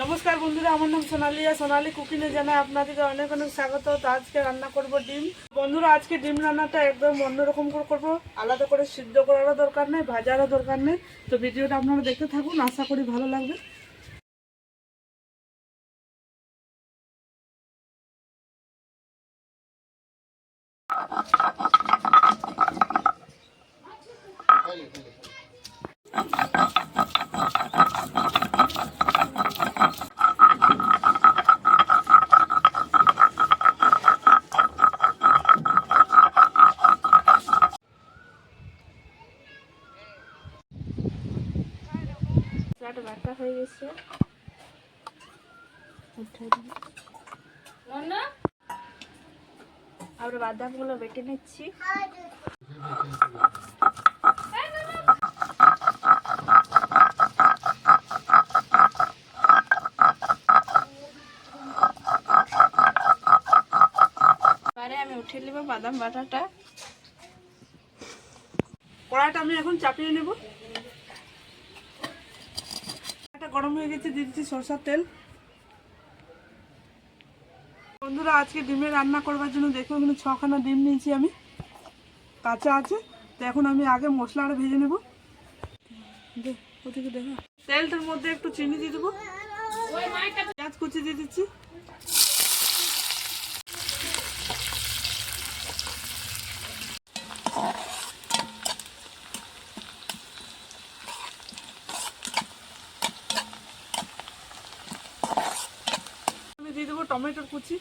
নমস্কার বন্ধুরা, আমার নাম সোনালি কুকিংয়ে জানাই আপনাদেরকে অনেক অনেক স্বাগত। তো আজকে রান্না করব ডিম। বন্ধুরা, আজকে ডিম রান্নাটা একদম অন্যরকম করে করবো। আলাদা করে সিদ্ধ করারও দরকার নেই, ভাজারও দরকার নেই। তো ভিডিওটা আপনারা দেখতে থাকুন, আশা করি ভালো লাগবে। বাটা হয়ে গেছে, আমরা বাদামগুলো বেটে নিচ্ছি। এবারে আমি উঠিয়ে নেব বাদাম বাটাটা। কড়াইটা আমি এখন চাপিয়ে নেব। গরম হয়ে গেছে, দিয়ে দিচ্ছি সরষের তেল। বন্ধুরা, আজকে ডিমের রান্না করবার জন্য দেখো এখানে 6খানা ডিম নিয়েছি আমি, কাঁচা আছে। তো এখন আমি আগে মশলাটা ভেজে নেব। ওদিকে দেখো, তেলটার মধ্যে একটু চিনি দিয়ে দেবো, পেঁয়াজ কুচি দিয়ে দিচ্ছি, আমি দিয়ে দেবো টমেটোর কুচি,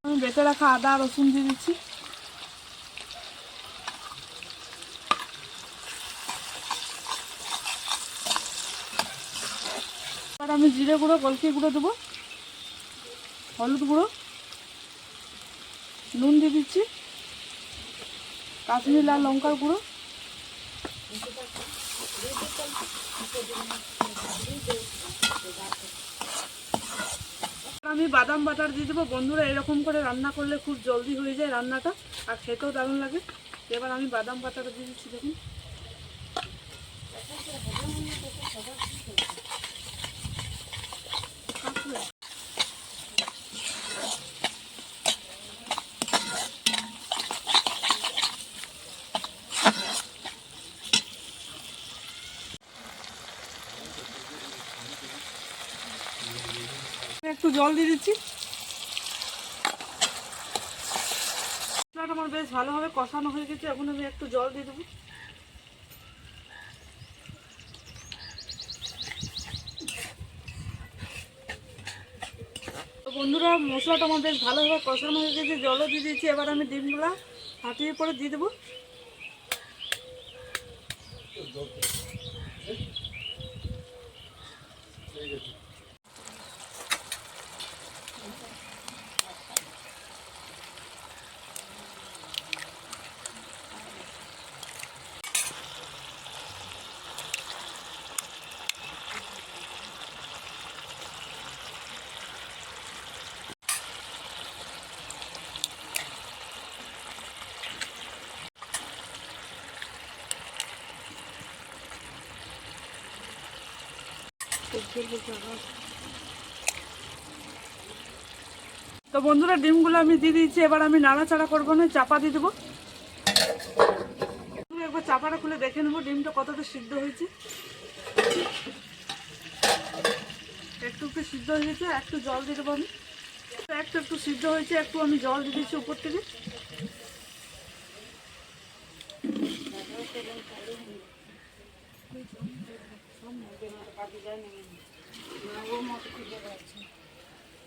আমি বেটে রাখা আদা রসুন দিয়ে দিচ্ছি। এবার আমি জিরে গুঁড়ো, গোলকি গুঁড়ো দেবো, হলুদ গুঁড়ো, নুন দিয়ে দিচ্ছি, কাশ্মীরি লাল লঙ্কার গুঁড়ো, আমি বাদাম বাটার দিয়ে দেবো। বন্ধুরা, এরকম করে রান্না করলে খুব জলদি হয়ে যায় রান্নাটা, আর খেতেও দারুণ লাগে। এবার আমি বাদাম বাটাটা দিয়ে দিচ্ছি। দেখুন, একটু জল দিয়ে দিচ্ছি। মশলাটা আমার বেশ ভালোভাবে কষানো হয়ে গেছে, এখন আমি একটু জল দিয়ে দেবো। তো বন্ধুরা, মশলাটা আমার বেশ ভালোভাবে কষানো হয়ে গেছে, জলও দিয়ে দিয়েছি। এবার আমি ডিমগুলা ফাটিয়ে পরে দিয়ে দেবো। তো বন্ধুরা, ডিমগুলো আমি দিয়ে দিয়েছি। এবার আমি নাড়াচাড়া করবো না, চাপা দিয়ে দেবো। একবার চাপাটা খুলে দেখে নেবো ডিমটা কতটা সিদ্ধ হয়েছে। একটু একটু সিদ্ধ হয়ে গেছে, একটু জল দিয়ে দেবো আমি। একটু একটু সিদ্ধ হয়েছে, একটু আমি জল দিয়ে দিচ্ছি উপর থেকে।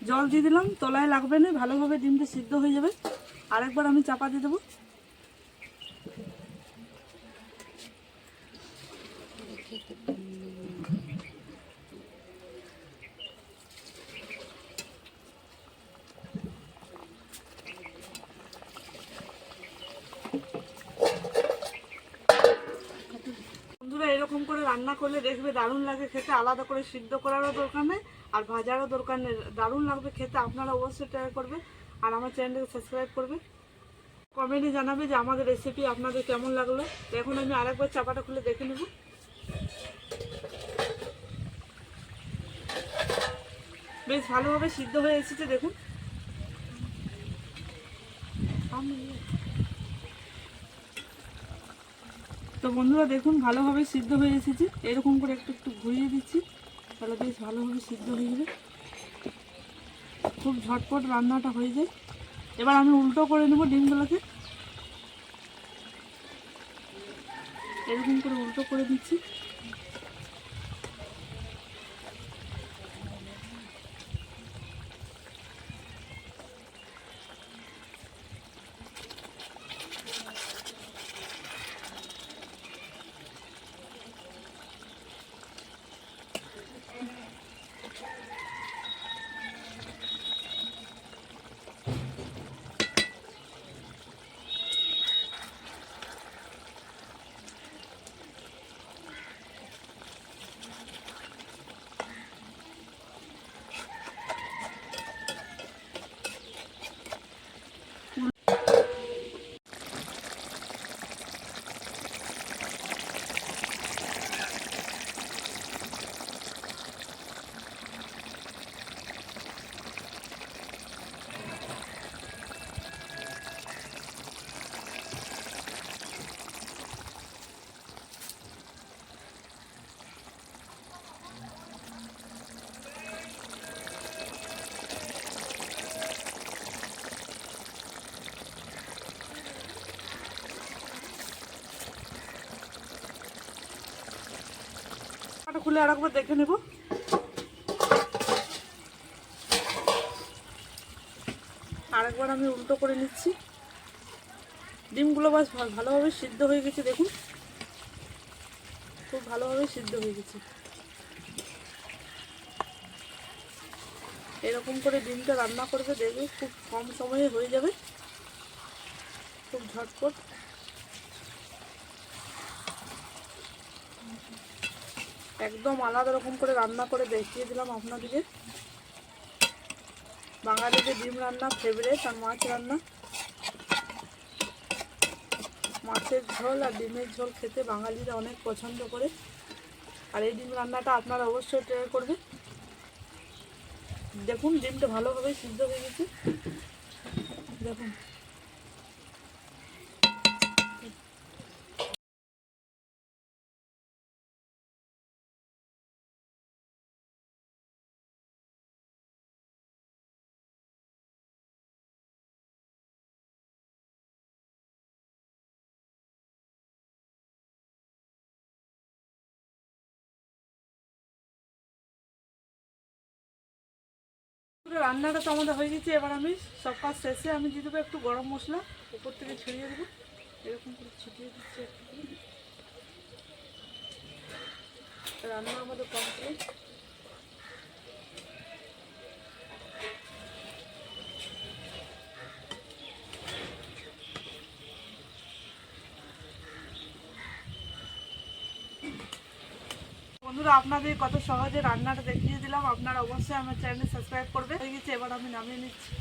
জল দিয়ে দিলাম, তলায় লাগবে না, ভালোভাবে ডিমটা সিদ্ধ হয়ে যাবে। আরেকবার আমি চাপা দিয়ে দেবো। বন্ধুরা, এরকম করে রান্না করলে দেখবে দারুণ লাগে খেতে। আলাদা করে সিদ্ধ করারও দরকার নেই, আর ভাজারও দরকার নেই, দারুণ লাগবে খেতে। আপনারা অবশ্যই ট্রাই করবে। আর আমার চ্যানেলটাকে সাবস্ক্রাইব করবে। কমেন্টে জানাবে যে আমাদের রেসিপি আপনাদের কেমন লাগলো। তো এখন আমি আরেকবার চাপাটা খুলে দেখে নেব। বেশ ভালোভাবে সিদ্ধ হয়ে এসেছে দেখুন। তো বন্ধুরা দেখুন ভালোভাবে সিদ্ধ হয়ে এসেছে। এরকম করে একটু একটু ঘুরিয়ে দিচ্ছি, তাহলে বেশ ভালোভাবে সিদ্ধ হয়ে যাবে। খুব ঝটপট রান্নাটা হয়ে যায়। এবার আমি উল্টো করে নেব ডিমগুলোকে। এরকম করে উল্টো করে দিচ্ছি। খুলে আরেকবার দেখে নেব। আরেকবার আমি উল্টো করে নিচ্ছি। ডিমগুলো বাস ভালোভাবে সিদ্ধ হয়ে গেছে দেখুন, খুব ভালোভাবে সিদ্ধ হয়ে গেছে। এরকম করে ডিমটা রান্না করবে, দেখবে খুব কম সময়ে হয়ে যাবে, খুব ঝটপট। একদম আলাদা রকম করে রান্না করে দেখিয়ে দিলাম আপনাদেরকে। বাঙালিদের ডিম রান্না ফেভারিট, আর মাছ রান্না। মাছের ঝোল আর ডিমের ঝোল খেতে বাঙালিরা অনেক পছন্দ করে। আর এই ডিম রান্নাটা আপনারা অবশ্যই ট্রাই করবেন। দেখুন ডিমটা ভালোভাবে সিদ্ধ হয়ে গেছে দেখুন। রান্নাটা তো আমাদের হয়ে গেছে। এবার আমি সব কাজ শেষে আমি দিয়ে দেবো একটু গরম মশলা, উপর থেকে ছড়িয়ে দেবো। এরকম করে ছিটিয়ে দিচ্ছি একটু করে। রান্না আমাদের কমপ্লিট। বন্ধুরা আপনাদের কত সহজে রান্নাটা দেখিয়ে দিলাম। আপনারা অবশ্যই আমার চ্যানেল সাবস্ক্রাইব করবে। হয়ে গেছে, এবার আমি নামিয়ে নিচ্ছি।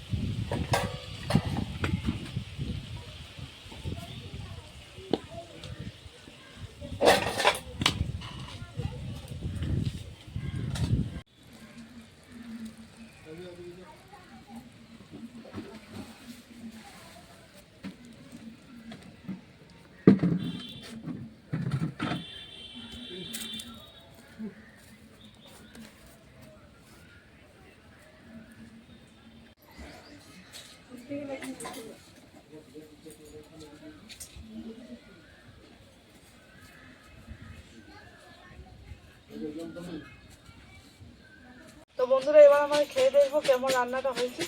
তো বন্ধুরা এবার আমরা খেয়ে দেখবো কেমন রান্নাটা হয়েছে।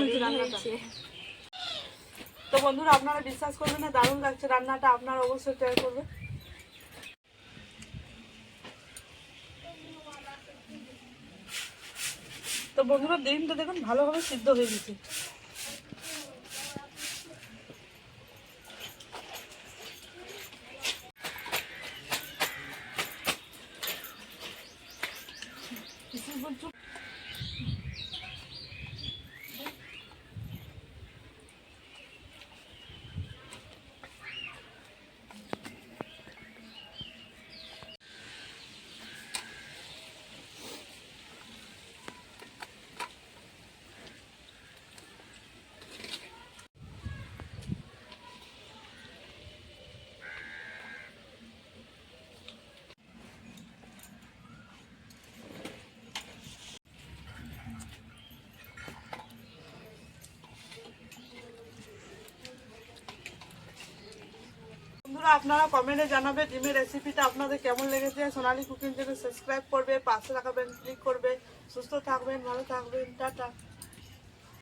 হয়েছে রান্নাটা। তো বন্ধুরা আপনারা বিশ্বাস করবেন না, দারুণ লাগছে রান্নাটা, আপনারা অবশ্যই ট্রাই করবেন। তো বন্ধুরা ডিমটা দেখুন ভালোভাবে সিদ্ধ হয়ে গেছে। বন্ধুরা আপনারা কমেন্টে জানাবে ডিমের রেসিপিটা আপনাদের কেমন লেগেছে। সোনালী কুকিং চ্যানেল সাবস্ক্রাইব করবে, পাশে রাখবেন, ক্লিক করবে। সুস্থ থাকবেন, ভালো থাকবেন, টাটা।